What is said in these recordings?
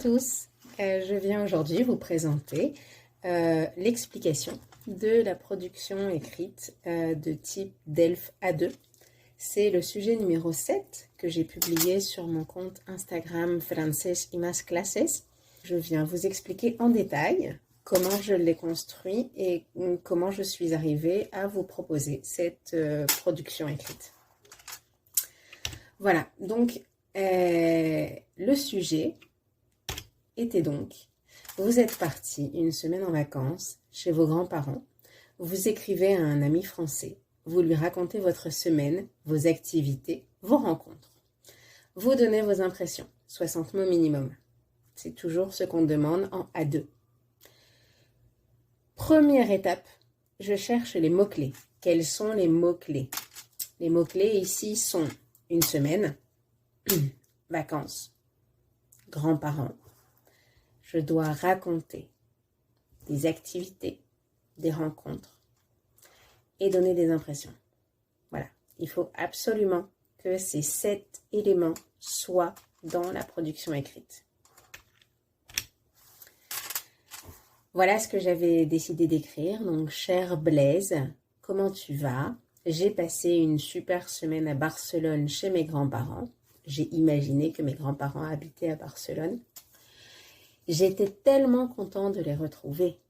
tous, je viens aujourd'hui vous présenter l'explication de la production écrite de type DELF A2. C'est le sujet numéro 7 que j'ai publié sur mon compte Instagram Francés y Más Clases. Je viens vous expliquer en détail comment je l'ai construit et comment je suis arrivée à vous proposer cette production écrite. Voilà, donc le sujet était donc, vous êtes parti une semaine en vacances chez vos grands-parents, vous écrivez à un ami français, vous lui racontez votre semaine, vos activités, vos rencontres. Vous donnez vos impressions, 60 mots minimum. C'est toujours ce qu'on demande en A2. Première étape, je cherche les mots-clés. Quels sont les mots-clés? Les mots-clés ici sont une semaine, vacances, grands-parents. Je dois raconter des activités, des rencontres et donner des impressions. Voilà, il faut absolument que ces 7 éléments soient dans la production écrite. Voilà ce que j'avais décidé d'écrire. Donc, cher Blaise, comment tu vas? J'ai passé une super semaine à Barcelone chez mes grands-parents. J'ai imaginé que mes grands-parents habitaient à Barcelone. J'étais tellement content de les retrouver.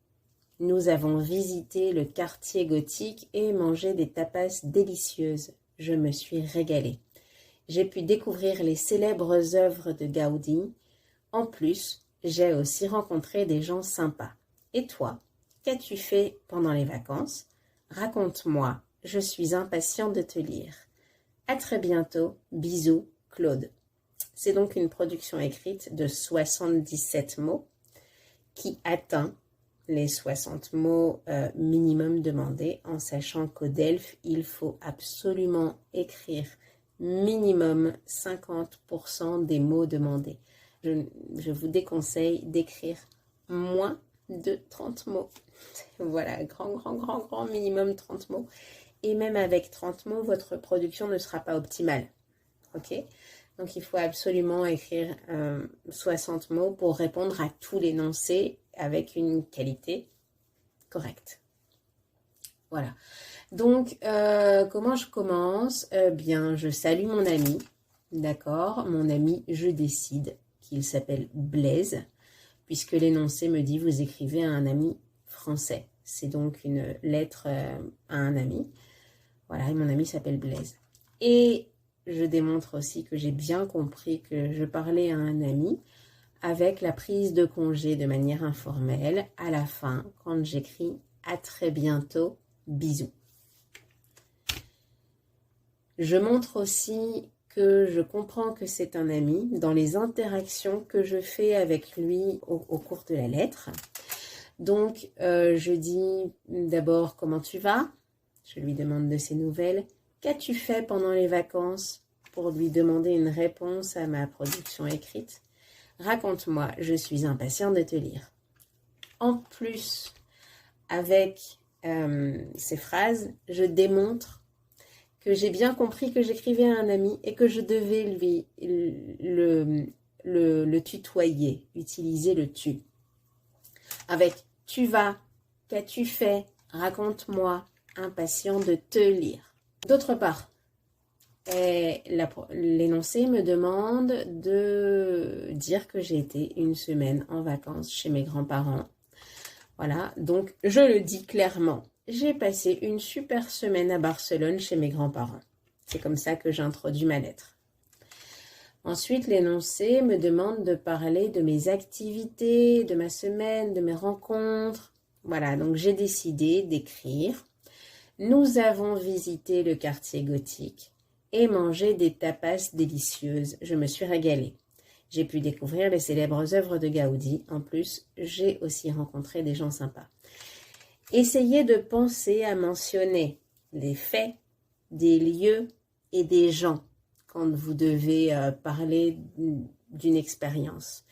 Nous avons visité le quartier gothique et mangé des tapas délicieuses. Je me suis régalée. J'ai pu découvrir les célèbres œuvres de Gaudi. En plus, j'ai aussi rencontré des gens sympas. Et toi, qu'as-tu fait pendant les vacances? Raconte-moi, je suis impatient de te lire. À très bientôt, bisous, Claude. C'est donc une production écrite de 77 mots qui atteint les 60 mots minimum demandés, en sachant qu'au DELF, il faut absolument écrire minimum 50% des mots demandés. Je vous déconseille d'écrire moins de 30 mots. Voilà, grand minimum 30 mots. Et même avec 30 mots, votre production ne sera pas optimale. Ok? Donc, il faut absolument écrire 60 mots pour répondre à tout l'énoncé avec une qualité correcte. Voilà. Donc, comment je commence? Bien, je salue mon ami. D'accord? Mon ami, je décide qu'il s'appelle Blaise, puisque l'énoncé me dit vous écrivez à un ami français. C'est donc une lettre à un ami. Voilà, et mon ami s'appelle Blaise. Et je démontre aussi que j'ai bien compris que je parlais à un ami avec la prise de congé de manière informelle à la fin quand j'écris « à très bientôt, bisous ». Je montre aussi que je comprends que c'est un ami dans les interactions que je fais avec lui au cours de la lettre. Donc, je dis d'abord « comment tu vas ?» Je lui demande de ses nouvelles. Qu'as-tu fait pendant les vacances? Pour lui demander une réponse à ma production écrite. Raconte-moi, je suis impatient de te lire. En plus, avec ces phrases, je démontre que j'ai bien compris que j'écrivais à un ami et que je devais lui le tutoyer, utiliser le tu. Avec tu vas, qu'as-tu fait? Raconte-moi, impatient de te lire. D'autre part, l'énoncé me demande de dire que j'ai été une semaine en vacances chez mes grands-parents. Voilà, donc je le dis clairement. J'ai passé une super semaine à Barcelone chez mes grands-parents. C'est comme ça que j'introduis ma lettre. Ensuite, l'énoncé me demande de parler de mes activités, de ma semaine, de mes rencontres. Voilà, donc j'ai décidé d'écrire. Nous avons visité le quartier gothique et mangé des tapas délicieuses. Je me suis régalée. J'ai pu découvrir les célèbres œuvres de Gaudi. En plus, j'ai aussi rencontré des gens sympas. Essayez de penser à mentionner des faits, des lieux et des gens quand vous devez parler d'une expérience.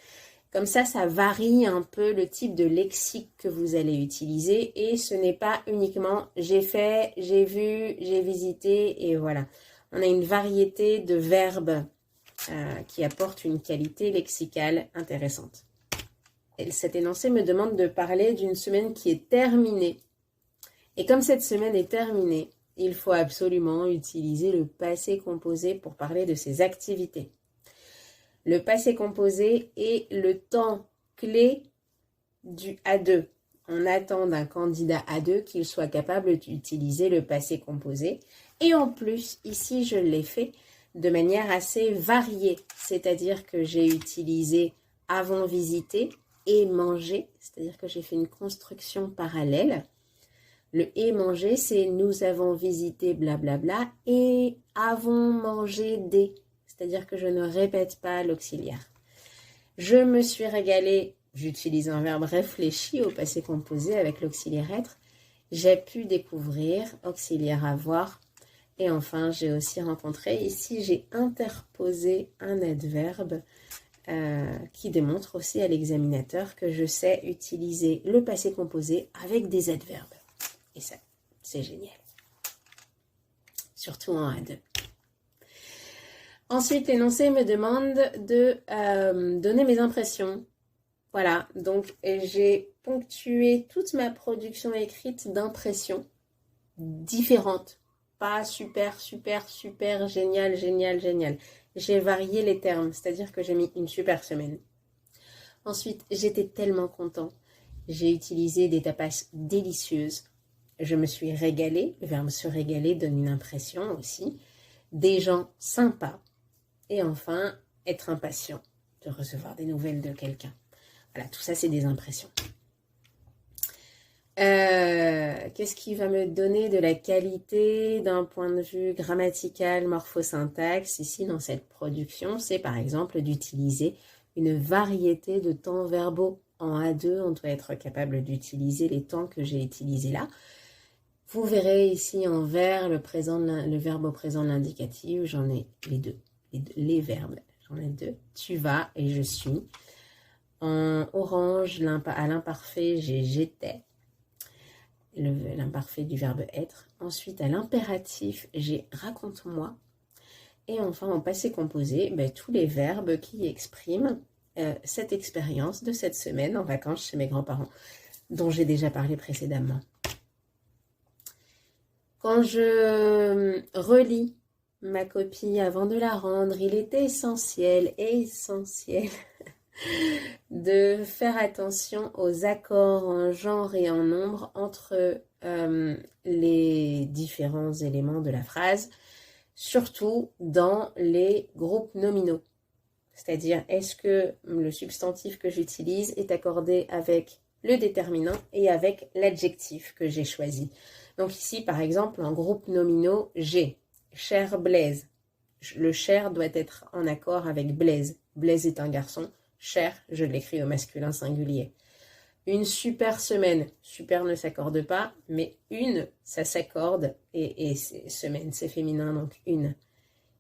Comme ça varie un peu le type de lexique que vous allez utiliser et ce n'est pas uniquement j'ai fait, j'ai vu, j'ai visité et voilà. On a une variété de verbes qui apportent une qualité lexicale intéressante. cet énoncé me demande de parler d'une semaine qui est terminée. Et comme cette semaine est terminée, il faut absolument utiliser le passé composé pour parler de ses activités. Le passé composé est le temps clé du A2. On attend d'un candidat A2 qu'il soit capable d'utiliser le passé composé. Et en plus, ici, je l'ai fait de manière assez variée. C'est-à-dire que j'ai utilisé avons visité et mangé. C'est-à-dire que j'ai fait une construction parallèle. Le et manger, c'est nous avons visité blablabla et avons mangé des. C'est-à-dire que je ne répète pas l'auxiliaire. Je me suis régalée, j'utilise un verbe réfléchi au passé composé avec l'auxiliaire être. J'ai pu découvrir, auxiliaire avoir. Et enfin, j'ai aussi rencontré, ici j'ai interposé un adverbe qui démontre aussi à l'examinateur que je sais utiliser le passé composé avec des adverbes. Et ça, c'est génial. Surtout en A2. Ensuite, l'énoncé me demande de donner mes impressions. Voilà, donc j'ai ponctué toute ma production écrite d'impressions différentes. Pas super, super, super, génial, génial, génial. J'ai varié les termes, c'est-à-dire que j'ai mis une super semaine. Ensuite, j'étais tellement content. J'ai utilisé des tapas délicieuses. Je me suis régalée. Le verbe se régaler donne une impression aussi. Des gens sympas. Et enfin, être impatient de recevoir des nouvelles de quelqu'un. Voilà, tout ça, c'est des impressions. Qu'est-ce qui va me donner de la qualité d'un point de vue grammatical, morphosyntaxe, ici dans cette production? C'est par exemple d'utiliser une variété de temps verbaux. En A2, on doit être capable d'utiliser les temps que j'ai utilisés là. Vous verrez ici en vert le verbe au présent de l'indicatif, j'en ai les deux. Les verbes, j'en ai deux. Tu vas et je suis. En orange, à l'imparfait, j'ai j'étais. L'imparfait du verbe être. Ensuite, à l'impératif, j'ai raconte-moi. Et enfin, en passé composé, tous les verbes qui expriment cette expérience de cette semaine en vacances chez mes grands-parents, dont j'ai déjà parlé précédemment. Quand je relis ma copie avant de la rendre, il était essentiel de faire attention aux accords en genre et en nombre entre les différents éléments de la phrase, surtout dans les groupes nominaux. C'est-à-dire, est-ce que le substantif que j'utilise est accordé avec le déterminant et avec l'adjectif que j'ai choisi. Donc ici, par exemple, en groupe nominaux, j'ai cher Blaise. Le cher doit être en accord avec Blaise. Blaise est un garçon. Cher, je l'écris au masculin singulier. Une super semaine. Super ne s'accorde pas, mais une, ça s'accorde. Et semaine, c'est féminin, donc une.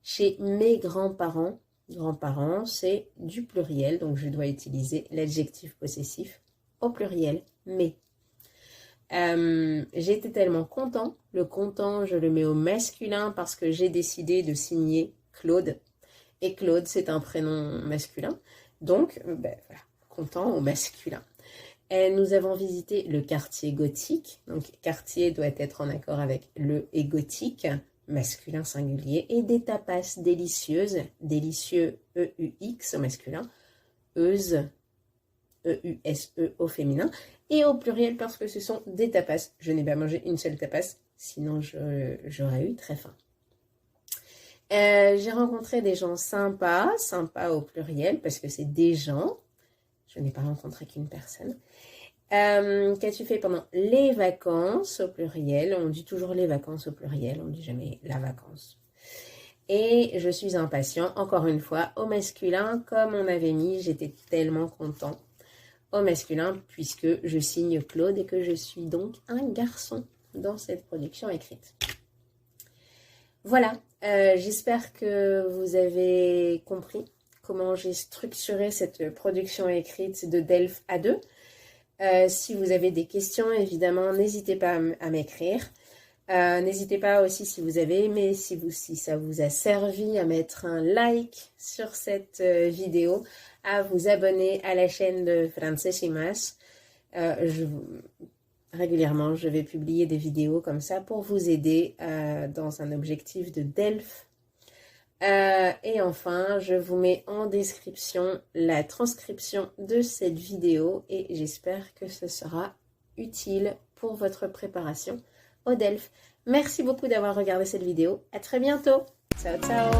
Chez mes grands-parents, grands-parents, c'est du pluriel, donc je dois utiliser l'adjectif possessif au pluriel, mais. J'étais tellement content. Le content, je le mets au masculin parce que j'ai décidé de signer Claude. Et Claude, c'est un prénom masculin. Donc, voilà, content au masculin. Et nous avons visité le quartier gothique. Donc, quartier doit être en accord avec le et gothique, masculin singulier. Et des tapas délicieuses, délicieux E-U-X au masculin, euse, E-U-S-E au féminin. Et au pluriel parce que ce sont des tapas. Je n'ai pas mangé une seule tapas, sinon j'aurais eu très faim. J'ai rencontré des gens sympas au pluriel, parce que c'est des gens. Je n'ai pas rencontré qu'une personne. Qu'as-tu fait pendant les vacances au pluriel? On dit toujours les vacances au pluriel, on ne dit jamais la vacance. Et je suis impatient, encore une fois, au masculin, comme on avait mis, j'étais tellement content. Au masculin, puisque je signe Claude et que je suis donc un garçon dans cette production écrite. Voilà, j'espère que vous avez compris comment j'ai structuré cette production écrite de DELF A2. Si vous avez des questions, évidemment, n'hésitez pas à m'écrire. N'hésitez pas aussi si vous avez aimé, si ça vous a servi à mettre un like sur cette vidéo, à vous abonner à la chaîne de Francés y Más. Régulièrement, je vais publier des vidéos comme ça pour vous aider dans un objectif de DELF. Et enfin, je vous mets en description la transcription de cette vidéo et j'espère que ce sera utile pour votre préparation au DELF. Merci beaucoup d'avoir regardé cette vidéo. À très bientôt. Ciao, ciao.